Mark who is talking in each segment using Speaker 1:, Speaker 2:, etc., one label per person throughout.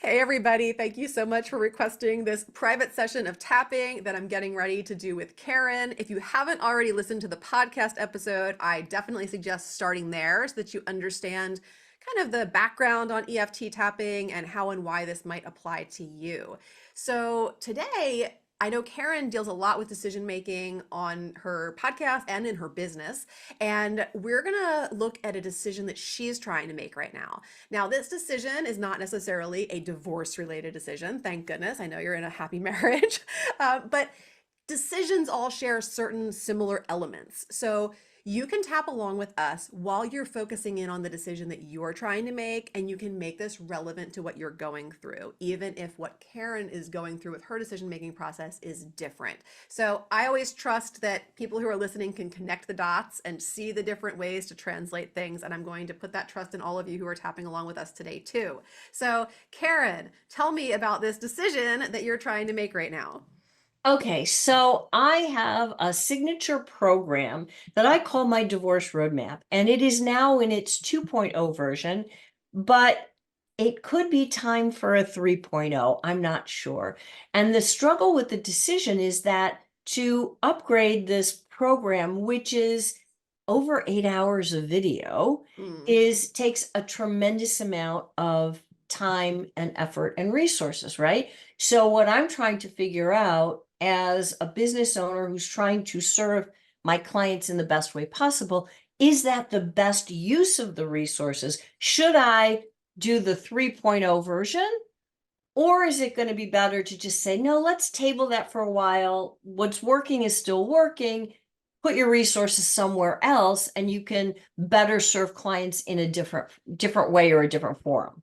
Speaker 1: Hey, everybody. Thank you so much for requesting this private session of tapping that I'm getting ready to do with Karen. If you haven't already listened to the podcast episode, I definitely suggest starting there so that you understand kind of the background on EFT tapping and how and why this might apply to you. So today, I know Karen deals a lot with decision making on her podcast and in her business, and we're gonna look at a decision that she's trying to make right now. Now, this decision is not necessarily a divorce related decision. Thank goodness. I know you're in a happy marriage. But decisions all share certain similar elements. So you can tap along with us while you're focusing in on the decision that you're trying to make, and you can make this relevant to what you're going through, even if what Karen is going through with her decision making process is different. So I always trust that people who are listening can connect the dots and see the different ways to translate things. And I'm going to put that trust in all of you who are tapping along with us today, too. So, Karen, tell me about this decision that you're trying to make right now.
Speaker 2: Okay, so I have a signature program that I call my divorce roadmap, and it is now in its 2.0 version, but it could be time for a 3.0. I'm not sure. And the struggle with the decision is that to upgrade this program, which is over 8 hours of video,
Speaker 1: Mm,
Speaker 2: is takes a tremendous amount of time and effort and resources, right? So what I'm trying to figure out as a business owner who's trying to serve my clients in the best way possible, is that the best use of the resources? Should I do the 3.0 version? Or is it going to be better to just say, no, let's table that for a while. What's working is still working. Put your resources somewhere else, and you can better serve clients in a different way or a different forum.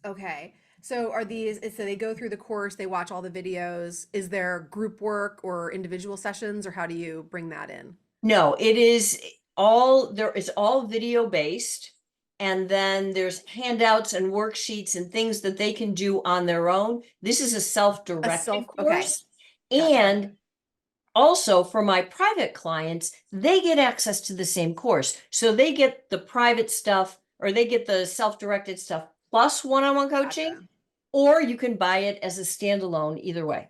Speaker 1: okay. So are these, so they go through the course, they watch all the videos. Is there group work or individual sessions, or how do you bring that in?
Speaker 2: No, it is all there is all video based. And then there's handouts and worksheets and things that they can do on their own. This is a
Speaker 1: A
Speaker 2: self-directed
Speaker 1: self, okay,
Speaker 2: course.
Speaker 1: gotcha.
Speaker 2: And also for my private clients, they get access to the same course. So they get the private stuff or they get the self-directed stuff plus one-on-one coaching,
Speaker 1: Gotcha.
Speaker 2: or you can buy it as a standalone either way.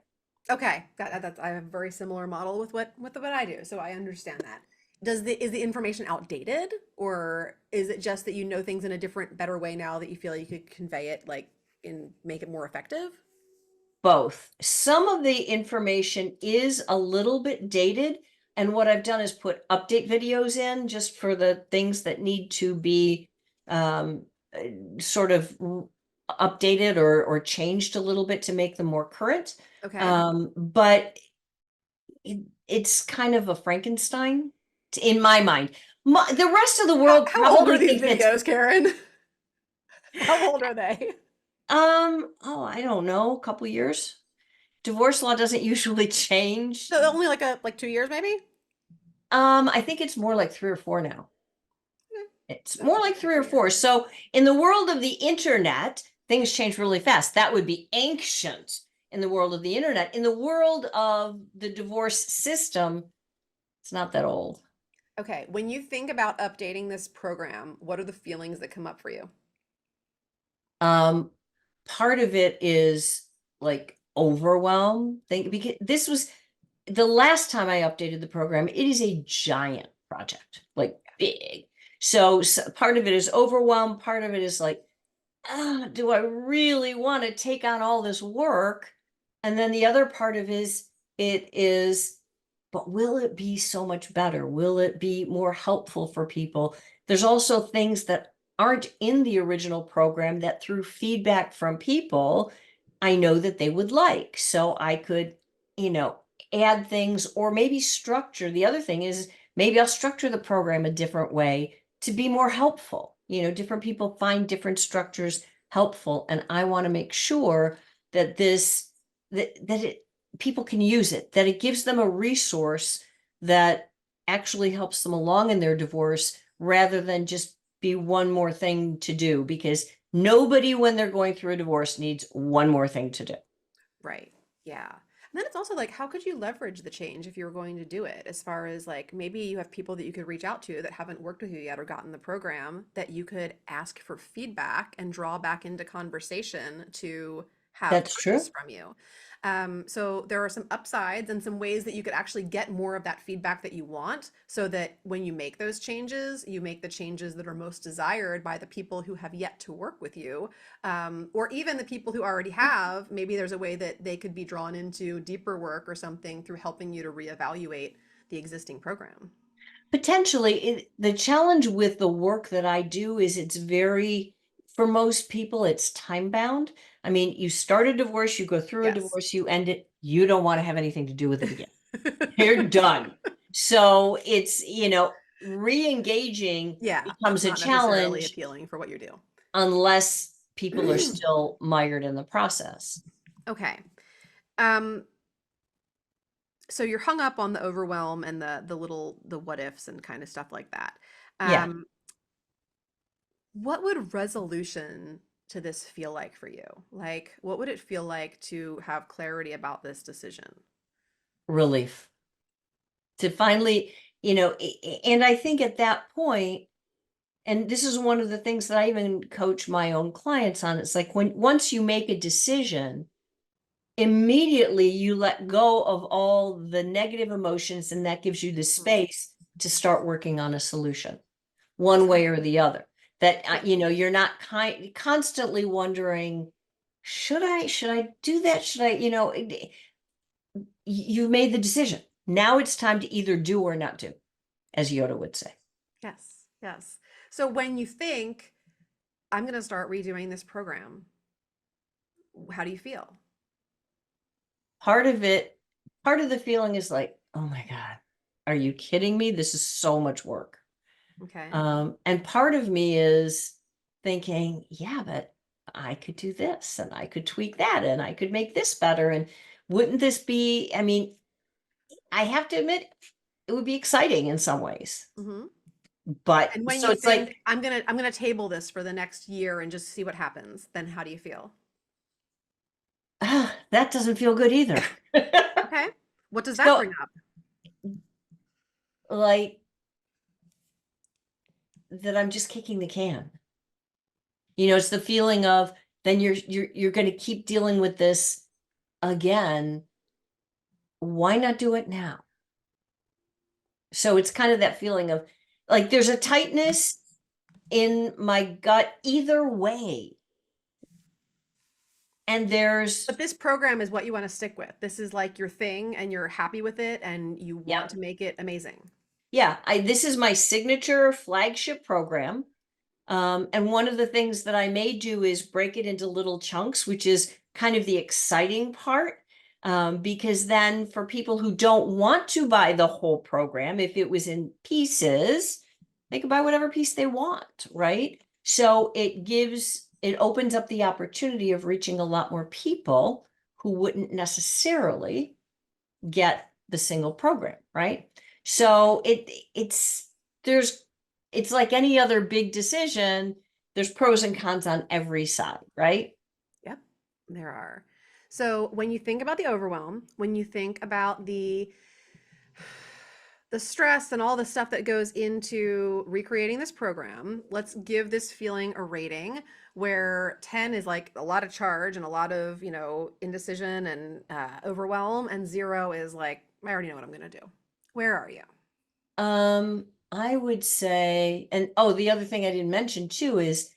Speaker 1: Okay, that's I have a very similar model with what I do, so I understand that. Is the information outdated, or is it just that you know things in a different, better way now that you feel like you could convey it like and make it more effective?
Speaker 2: Both. Some of the information is a little bit dated, and what I've done is put update videos in just for the things that need to be um, uh, sort of updated or changed a little bit to make them more current.
Speaker 1: Okay.
Speaker 2: But it's kind of a Frankenstein in my mind. The rest of the world
Speaker 1: How old are
Speaker 2: probably
Speaker 1: these
Speaker 2: thinks it's
Speaker 1: videos, Karen? How old are they?
Speaker 2: oh, I don't know, a couple years. Divorce law doesn't usually change.
Speaker 1: So only like a like 2 years maybe?
Speaker 2: I think it's more like 3 or 4 now. It's
Speaker 1: That's
Speaker 2: more
Speaker 1: okay,
Speaker 2: like
Speaker 1: a
Speaker 2: three
Speaker 1: few
Speaker 2: or four.
Speaker 1: years.
Speaker 2: So in the world of the internet, things change really fast. That would be ancient in the world of the internet. In the world of the divorce system, it's not that old.
Speaker 1: Okay, when you think about updating this program, what are the feelings that come up for you?
Speaker 2: Um, Part of it is like overwhelm. Think because this was the last time I updated the program. It is a giant project, like big. So part of it is overwhelm. Part of it is like, do I really want to take on all this work? And then the other part of it is, but will it be so much better? Will it be more helpful for people? There's also things that aren't in the original program that through feedback from people, I know that they would like. So I could, you know, add things or maybe structure. The other thing is maybe I'll structure the program a different way to be more helpful. Different people find different structures helpful, and I want to make sure that that it people can use it, that it gives them a resource that actually helps them along in their divorce rather than just be one more thing to do, because nobody when they're going through a divorce needs one more thing to do.
Speaker 1: Right. Yeah. And then it's also like, how could you leverage the change if you were going to do it? As far as like, maybe you have people that you could reach out to that haven't worked with you yet or gotten the program that you could ask for feedback and draw back into conversation to have
Speaker 2: That's
Speaker 1: purchase
Speaker 2: true.
Speaker 1: from you. So there are some upsides and some ways that you could actually get more of that feedback that you want so that when you make those changes, you make the changes that are most desired by the people who have yet to work with you, or even the people who already have. Maybe there's a way that they could be drawn into deeper work or something through helping you to reevaluate the existing program.
Speaker 2: Potentially, the challenge with the work that I do is it's very, for most people, it's time bound. I mean, you start a divorce, you go through a
Speaker 1: Yes.
Speaker 2: divorce, you end it, you don't want to have anything to do with it again. You're done. So it's, re-engaging
Speaker 1: Yeah, that's
Speaker 2: becomes a
Speaker 1: not necessarily
Speaker 2: challenge
Speaker 1: appealing for what you do.
Speaker 2: unless people are still mired in the process.
Speaker 1: Okay. Um, so you're hung up on the overwhelm and the what ifs and kind of stuff like that.
Speaker 2: Yeah,
Speaker 1: Um, what would resolution to this feel like for you? Like, what would it feel like to have clarity about this decision?
Speaker 2: relief to finally, and I think at that point, and this is one of the things that I even coach my own clients on. It's like once you make a decision, immediately you let go of all the negative emotions, and that gives you the
Speaker 1: Mhm.
Speaker 2: space to start working on a solution, one way or the other. That
Speaker 1: Yeah.
Speaker 2: you're not constantly wondering, should I do that? Should I, you've made the decision. Now it's time to either do or not do, as Yoda would say.
Speaker 1: Yes. Yes. So when you think, I'm going to start redoing this program, how do you feel?
Speaker 2: Part of it, part of the feeling is like, oh my God, are you kidding me? This is so much work.
Speaker 1: Okay.
Speaker 2: And part of me is thinking, yeah, but I could do this and I could tweak that and I could make this better. And wouldn't this be, I mean, I have to admit, it would be exciting in some ways.
Speaker 1: Hmm.
Speaker 2: But
Speaker 1: And when
Speaker 2: so
Speaker 1: you
Speaker 2: it's
Speaker 1: think,
Speaker 2: like,
Speaker 1: I'm gonna table this for the next year and just see what happens, then how do you feel?
Speaker 2: that doesn't feel good either.
Speaker 1: Okay. What does that
Speaker 2: So,
Speaker 1: bring up?
Speaker 2: like, that I'm just kicking the can. It's the feeling of then you're going to keep dealing with this again. Why not do it now? So it's kind of that feeling of like there's a tightness in my gut either way. And there's,
Speaker 1: But this program is what you want to stick with. This is like your thing and you're happy with it and you want
Speaker 2: yeah,
Speaker 1: to make it amazing.
Speaker 2: yeah, this is my signature flagship program. And one of the things that I may do is break it into little chunks, which is kind of the exciting part. Because then for people who don't want to buy the whole program, if it was in pieces, they can buy whatever piece they want, right? So it opens up the opportunity of reaching a lot more people who wouldn't necessarily get the single program, right? So there's it's like any other big decision, there's pros and cons on every side, right?
Speaker 1: Yep, there are. So when you think about the overwhelm, when you think about the stress and all the stuff that goes into recreating this program, let's give this feeling a rating where 10 is like a lot of charge and a lot of, indecision and overwhelm, and 0 is like, I already know what I'm going to do. Where are you?
Speaker 2: I would say, and oh, the other thing I didn't mention too is,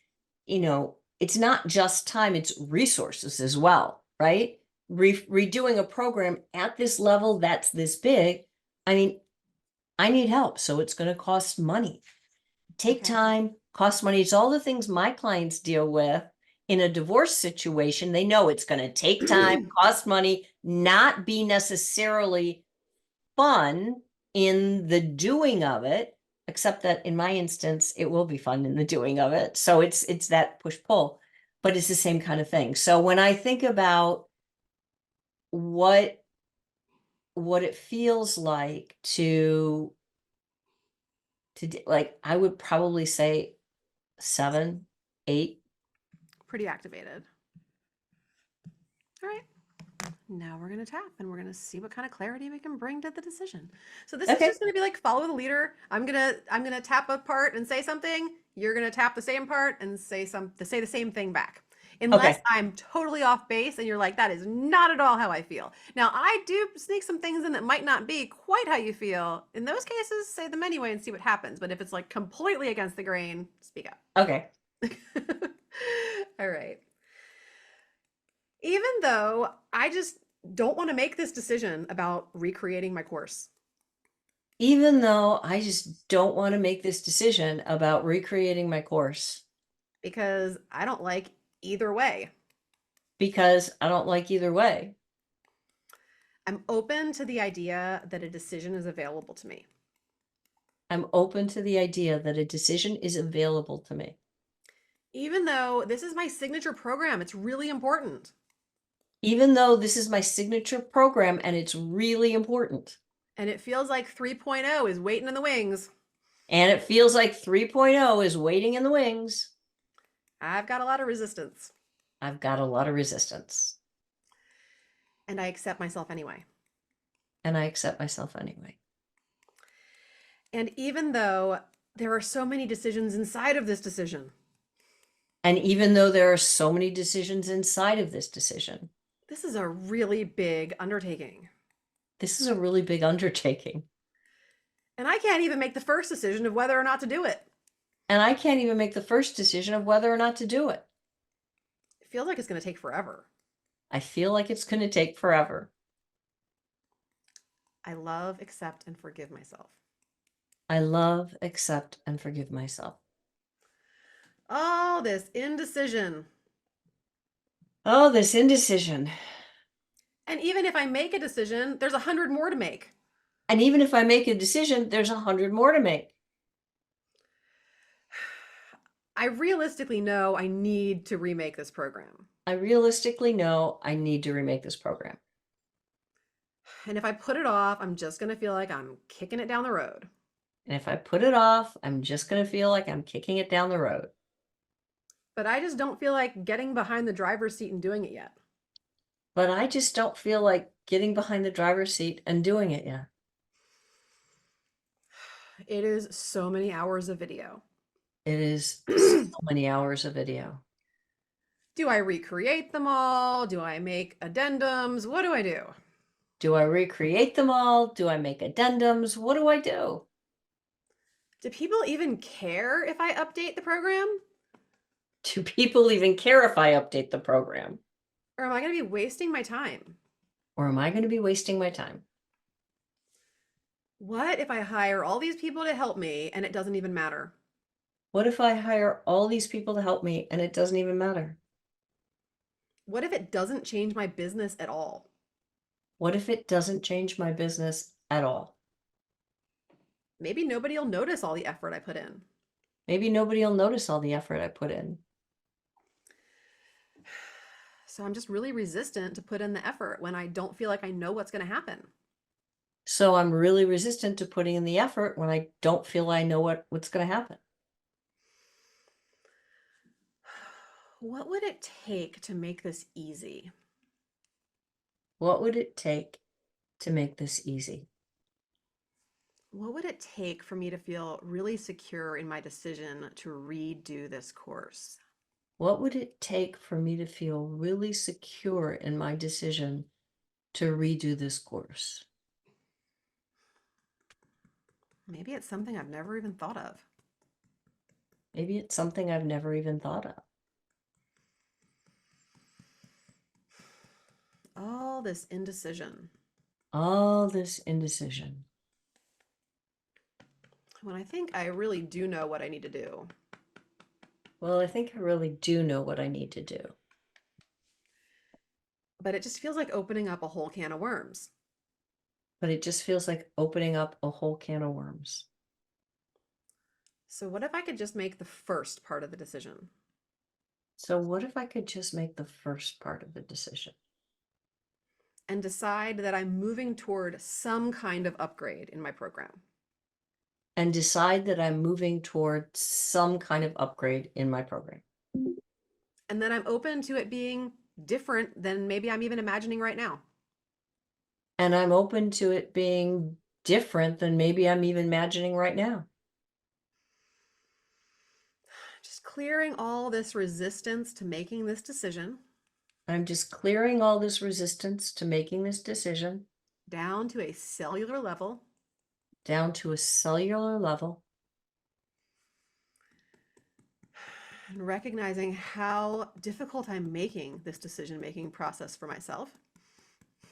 Speaker 2: it's not just time, it's resources as well, right? Redoing a program at this level that's this big, I mean, I need help, so it's going to cost money. Take
Speaker 1: Okay.
Speaker 2: time, cost money. It's all the things my clients deal with in a divorce situation. They know it's going to take time, cost money, not be necessarily fun in the doing of it, except that in my instance, it will be fun in the doing of it. So it's that push pull, but it's the same kind of thing. So when I think about what what it feels like like, I would probably say 7, 8.
Speaker 1: Pretty activated. All right. Now we're going to tap and we're going to see what kind of clarity we can bring to the decision. So this is
Speaker 2: Okay.
Speaker 1: just going to be like follow the leader. I'm going to tap a part and say something. You're going to tap the same part and say the same thing back. Unless
Speaker 2: Okay.
Speaker 1: I'm totally off base and you're like, that is not at all how I feel. Now, I do sneak some things in that might not be quite how you feel. In those cases, say them anyway and see what happens. But if it's like completely against the grain, speak up.
Speaker 2: Okay.
Speaker 1: All right. Even though I just don't want to make this decision about recreating my course
Speaker 2: Even though I just don't want to make this decision about recreating my course
Speaker 1: because I don't like either way.
Speaker 2: because I don't like either way.
Speaker 1: I'm open to the idea that a decision is available to me.
Speaker 2: I'm open to the idea that a decision is available to me.
Speaker 1: Even though this is my signature program, it's really important.
Speaker 2: Even though this is my signature program and it's really important.
Speaker 1: And it feels like 3.0 is waiting in the wings.
Speaker 2: And it feels like 3.0 is waiting in the wings.
Speaker 1: I've got a lot of resistance.
Speaker 2: I've got a lot of resistance.
Speaker 1: And I accept myself anyway.
Speaker 2: And I accept myself anyway.
Speaker 1: And even though there are so many decisions inside of this decision,
Speaker 2: And even though there are so many decisions inside of this decision,
Speaker 1: this is a really big undertaking.
Speaker 2: this is a really big undertaking.
Speaker 1: And I can't even make the first decision of whether or not to do it.
Speaker 2: And I can't even make the first decision of whether or not to do it.
Speaker 1: It feels like it's going to take forever.
Speaker 2: I feel like it's going to take forever.
Speaker 1: I love, accept, and forgive myself.
Speaker 2: I love, accept, and forgive myself.
Speaker 1: Oh, this indecision.
Speaker 2: Oh, this indecision.
Speaker 1: And even if I make a decision, there's 100 more to make.
Speaker 2: And even if I make a decision, there's 100 more to make.
Speaker 1: I realistically know I need to remake this program.
Speaker 2: I realistically know I need to remake this program.
Speaker 1: And if I put it off, I'm just going to feel like I'm kicking it down the road.
Speaker 2: And if I put it off, I'm just going to feel like I'm kicking it down the road.
Speaker 1: But I just don't feel like getting behind the driver's seat and doing it yet.
Speaker 2: But I just don't feel like getting behind the driver's seat and doing it yet.
Speaker 1: It is so many hours of video.
Speaker 2: It is so many hours of video.
Speaker 1: Do I recreate them all? Do I make addendums? What do I do?
Speaker 2: Do I recreate them all? Do I make addendums? What do I do?
Speaker 1: Do people even care if I update the program?
Speaker 2: Do people even care if I update the program?
Speaker 1: Or am I going to be wasting my time?
Speaker 2: Or am I going to be wasting my time?
Speaker 1: What if I hire all these people to help me and it doesn't even matter?
Speaker 2: What if I hire all these people to help me and it doesn't even matter?
Speaker 1: What if it doesn't change my business at all?
Speaker 2: What if it doesn't change my business at all?
Speaker 1: Maybe nobody will notice all the effort I put in.
Speaker 2: Maybe nobody will notice all the effort I put in.
Speaker 1: So I'm just really resistant to put in the effort when I don't feel like I know what's going to happen.
Speaker 2: So I'm really resistant to putting in the effort when I don't feel I know what's going to happen.
Speaker 1: What would it take to make this easy?
Speaker 2: What would it take to make this easy?
Speaker 1: What would it take for me to feel really secure in my decision to redo this course?
Speaker 2: What would it take for me to feel really secure in my decision to redo this course?
Speaker 1: Maybe it's something I've never even thought of.
Speaker 2: Maybe it's something I've never even thought of.
Speaker 1: All this indecision.
Speaker 2: All this indecision.
Speaker 1: When I think I really do know what I need to do.
Speaker 2: Well, I think I really do know what I need to do.
Speaker 1: But it just feels like opening up a whole can of worms.
Speaker 2: But it just feels like opening up a whole can of worms.
Speaker 1: So what if I could just make the first part of the decision?
Speaker 2: So what if I could just make the first part of the decision?
Speaker 1: And decide that I'm moving toward some kind of upgrade in my program.
Speaker 2: And decide that I'm moving toward some kind of upgrade in my program.
Speaker 1: And then I'm open to it being different than maybe I'm even imagining right now.
Speaker 2: And I'm open to it being different than maybe I'm even imagining right now.
Speaker 1: Just clearing all this resistance to making this decision
Speaker 2: I'm just clearing all this resistance to making this decision
Speaker 1: down to a cellular level
Speaker 2: down to a cellular level
Speaker 1: and recognizing how difficult I'm making this decision making process for myself.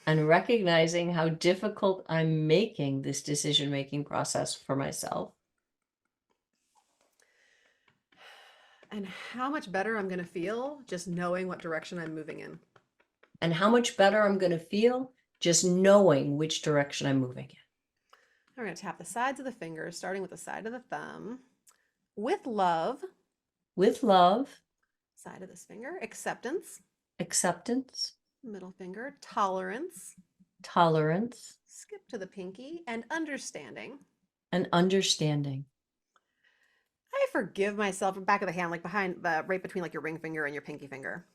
Speaker 2: and recognizing how difficult I'm making this decision-making process for myself.
Speaker 1: And how much better I'm going to feel just knowing what direction I'm moving in.
Speaker 2: And how much better I'm going to feel just knowing which direction I'm moving in.
Speaker 1: We're going to tap the sides of the fingers, starting with the side of the thumb. With love,
Speaker 2: With love,
Speaker 1: side of this finger, acceptance,
Speaker 2: acceptance,
Speaker 1: middle finger, tolerance,
Speaker 2: tolerance,
Speaker 1: skip to the pinky, and understanding.
Speaker 2: and understanding.
Speaker 1: I forgive myself, back of the hand, like behind, right between like your ring finger and your pinky finger.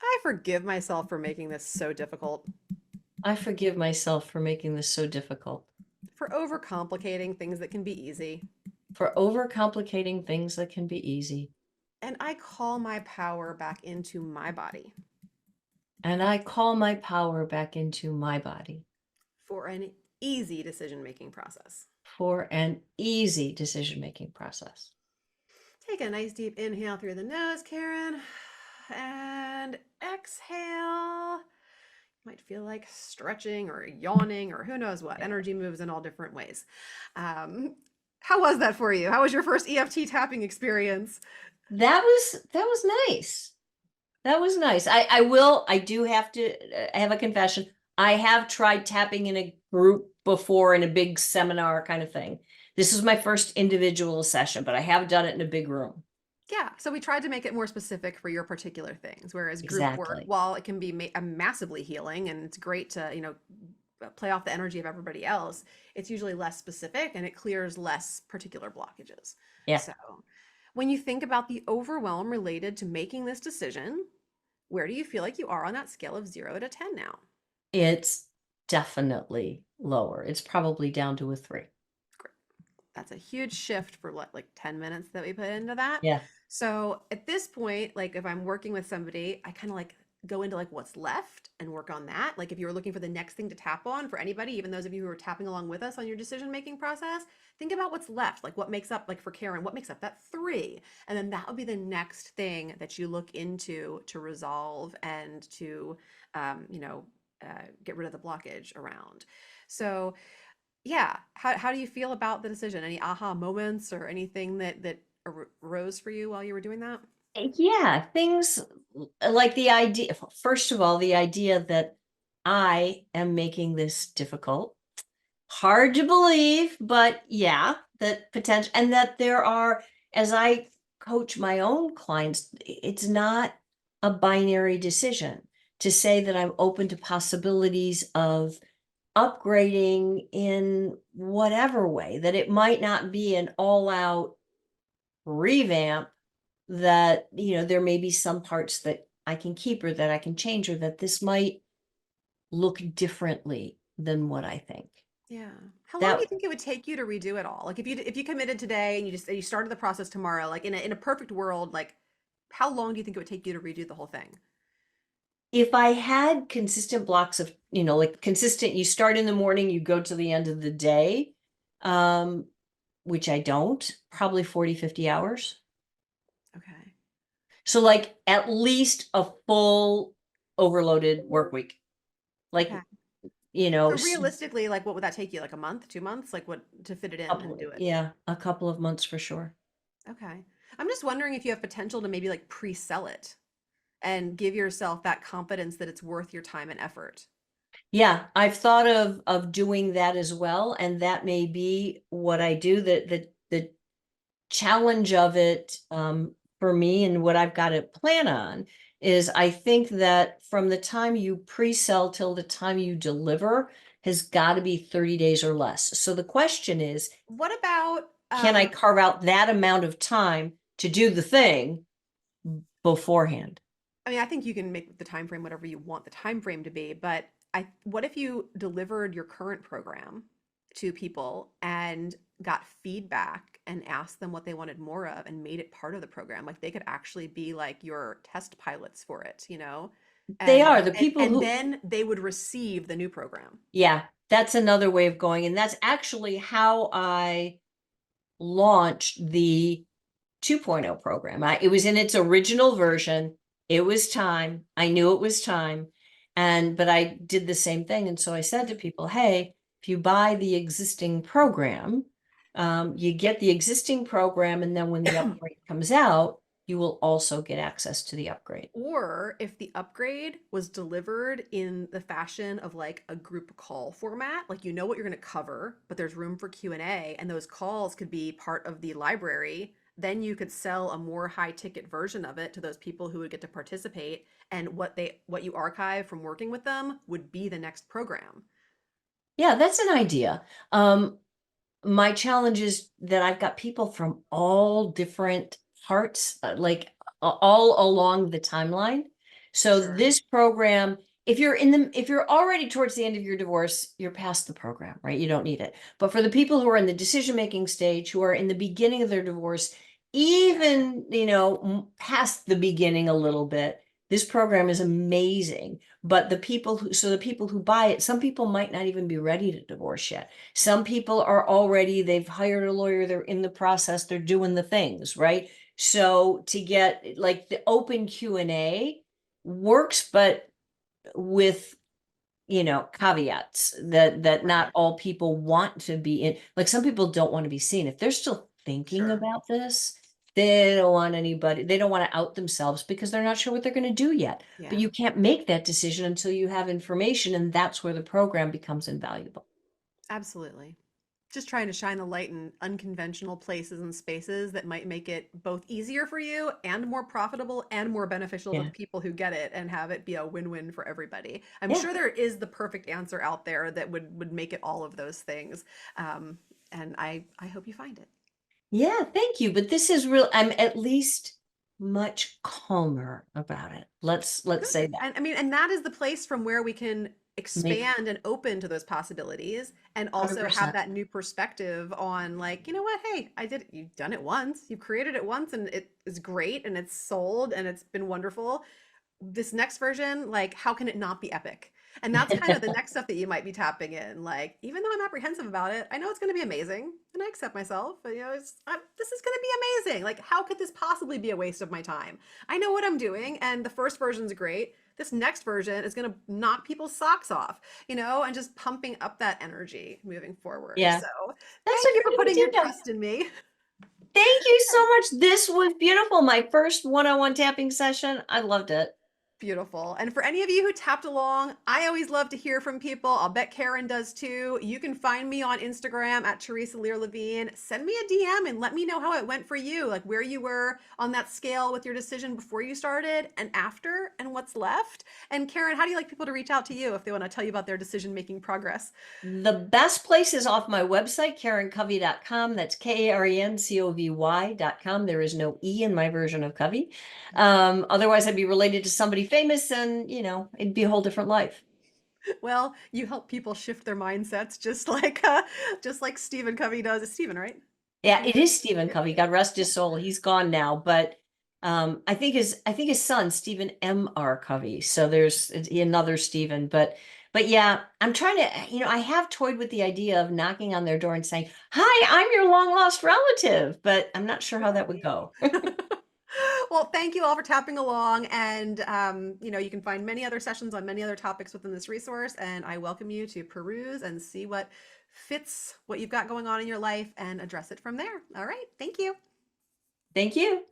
Speaker 1: I forgive myself for making this so difficult,
Speaker 2: I forgive myself for making this so difficult,
Speaker 1: for overcomplicating things that can be easy.
Speaker 2: for overcomplicating things that can be easy.
Speaker 1: And I call my power back into my body
Speaker 2: And I call my power back into my body
Speaker 1: for an easy decision making process.
Speaker 2: for an easy decision-making process.
Speaker 1: Take a nice deep inhale through the nose, Karen, and exhale. You might feel like stretching or yawning or who knows what. Energy moves in all different ways. How was that for you? How was your first EFT tapping experience?
Speaker 2: That was nice. That was nice. I do have to have a confession. I have tried tapping in a group before in a big seminar kind of thing. This is my first individual session, but I have done it in a big room.
Speaker 1: Yeah, so we tried to make it more specific for your particular things, whereas group work,
Speaker 2: Exactly.
Speaker 1: while it can be massively healing and it's great to, play off the energy of everybody else, it's usually less specific and it clears less particular blockages.
Speaker 2: Yeah.
Speaker 1: So, when you think about the overwhelm related to making this decision, where do you feel like you are on that scale of 0 to 10 now?
Speaker 2: It's definitely lower. It's probably down to a 3.
Speaker 1: Great. That's a huge shift for what, like 10 minutes that we put into that.
Speaker 2: Yeah.
Speaker 1: So at this point, like if I'm working with somebody, I kind of like go into like what's left and work on that. Like if you were looking for the next thing to tap on for anybody, even those of you who are tapping along with us on your decision making process, think about what's left. Like what makes up, like for Karen, what makes up that 3? And then that would be the next thing that you look into to resolve and to, get rid of the blockage around. So yeah, how do you feel about the decision? Any aha moments or anything that arose for you while you were doing that?
Speaker 2: Yeah, things like the idea, first of all, the idea that I am making this difficult. Hard to believe, but yeah, that potential, and that there are, as I coach my own clients, it's not a binary decision to say that I'm open to possibilities of upgrading in whatever way, that it might not be an all-out revamp, that, there may be some parts that I can keep or that I can change, or that this might look differently than what I think.
Speaker 1: Yeah. How long do you
Speaker 2: That
Speaker 1: think it would take you to redo it all? Like if you committed today and you started the process tomorrow, like in a perfect world, like how long do you think it would take you to redo the whole thing?
Speaker 2: if I had consistent blocks of, like consistent, you start in the morning, you go to the end of the day, um, which I don't, probably 40, 50 hours.
Speaker 1: Okay.
Speaker 2: So like at least a full overloaded work week. Like,
Speaker 1: Okay.
Speaker 2: you know,
Speaker 1: So realistically, like what would that take you? Like a month, 2 months? Like what to fit it in and do it?
Speaker 2: yeah, a couple of months for sure.
Speaker 1: Okay. I'm just wondering if you have potential to maybe like pre-sell it and give yourself that confidence that it's worth your time and effort.
Speaker 2: Yeah, I've thought of doing that as well, and that may be what I do. The challenge of it, for me, and what I've got to plan on, is I think that from the time you pre-sell till the time you deliver has got to be 30 days or less. So the question is,
Speaker 1: What about
Speaker 2: can I carve out that amount of time to do the thing beforehand?
Speaker 1: I mean, I think you can make the time frame whatever you want the time frame to be, but what if you delivered your current program to people and got feedback and asked them what they wanted more of and made it part of the program? Like they could actually be like your test pilots for it, you know?
Speaker 2: They
Speaker 1: And
Speaker 2: are the people
Speaker 1: and
Speaker 2: who,
Speaker 1: then they would receive the new program.
Speaker 2: yeah, that's another way of going. And that's actually how I launched the 2.0 program. It was in its original version. It was time. I knew it was time. But I did the same thing. And so I said to people, hey, if you buy the existing program, you get the existing program. And then when the upgrade comes out, you will also get access to the upgrade.
Speaker 1: Or if the upgrade was delivered in the fashion of like a group call format, like you know what you're going to cover, but there's room for Q&A and those calls could be part of the library, then you could sell a more high ticket version of it to those people who would get to participate, and what you archive from working with them would be the next program.
Speaker 2: Yeah, that's an idea. My challenge is that I've got people from all different parts, all along the timeline. So
Speaker 1: Sure.
Speaker 2: this program, if you're already towards the end of your divorce, you're past the program, right? You don't need it. But for the people who are in the decision-making stage, who are in the beginning of their divorce, even, past the beginning a little bit, this program is amazing. But the people who buy it, some people might not even be ready to divorce yet. Some people are already, they've hired a lawyer, they're in the process, they're doing the things, right? So to get like the open Q&A works, but with, caveats that not
Speaker 1: Right.
Speaker 2: all people want to be in. Like some people don't want to be seen. If they're still thinking
Speaker 1: Sure.
Speaker 2: about this, they don't want anybody, they don't want to out themselves because they're not sure what they're going to do yet. But
Speaker 1: Yeah.
Speaker 2: you can't make that decision until you have information, and that's where the program becomes invaluable.
Speaker 1: Absolutely. Just trying to shine a light in unconventional places and spaces that might make it both easier for you and more profitable and more beneficial to
Speaker 2: Yeah.
Speaker 1: the people who get it, and have it be a win-win for everybody. I'm
Speaker 2: Yeah.
Speaker 1: sure there is the perfect answer out there that would make it all of those things. And I hope you find it.
Speaker 2: Yeah, thank you. But this is real. I'm at least much calmer about it. Let's say
Speaker 1: Good.
Speaker 2: that.
Speaker 1: And I mean, and that is the place from where we can
Speaker 2: Make
Speaker 1: expand and open to those possibilities, and also have
Speaker 2: 100%.
Speaker 1: that new perspective on like, you know what, hey, I did you've done it once, you've created it once, and it is great and it's sold and it's been wonderful. This next version, like, how can it not be epic? And that's kind of the next stuff that you might be tapping in. Like, even though I'm apprehensive about it, I know it's going to be amazing, and I accept myself. But, this is going to be amazing. Like, how could this possibly be a waste of my time? I know what I'm doing, and the first version's great. This next version is going to knock people's socks off, and just pumping up that energy moving forward.
Speaker 2: Yeah,
Speaker 1: So,
Speaker 2: that's a
Speaker 1: thank you for
Speaker 2: great
Speaker 1: putting your
Speaker 2: idea.
Speaker 1: trust in me.
Speaker 2: Thank you so much. This was beautiful. My first one-on-one tapping session. I loved it.
Speaker 1: Beautiful. And for any of you who tapped along, I always love to hear from people. I'll bet Karen does too. You can find me on Instagram at Theresa Lear Levine. Send me a DM and let me know how it went for you, like where you were on that scale with your decision before you started and after, and what's left. And Karen, how do you like people to reach out to you if they want to tell you about their decision-making progress?
Speaker 2: The best place is off my website, KarenCovy.com. That's KarenCovy.com. There is no E in my version of Covey. Otherwise, I'd be related to somebody famous and, it'd be a whole different life.
Speaker 1: Well, you help people shift their mindsets just like Stephen Covey does. It's Stephen, right?
Speaker 2: Yeah,
Speaker 1: Stephen
Speaker 2: it
Speaker 1: Covey?
Speaker 2: is Stephen
Speaker 1: Yeah.
Speaker 2: Covey. God rest his soul. He's gone now, but I think his son, Stephen M.R. Covey. So there's another Stephen, but yeah, I'm trying to, I have toyed with the idea of knocking on their door and saying, "Hi, I'm your long lost relative," but I'm not sure how that would go.
Speaker 1: Well, thank you all for tapping along. And, you can find many other sessions on many other topics within this resource. And I welcome you to peruse and see what fits what you've got going on in your life and address it from there. All right. Thank you.
Speaker 2: Thank you.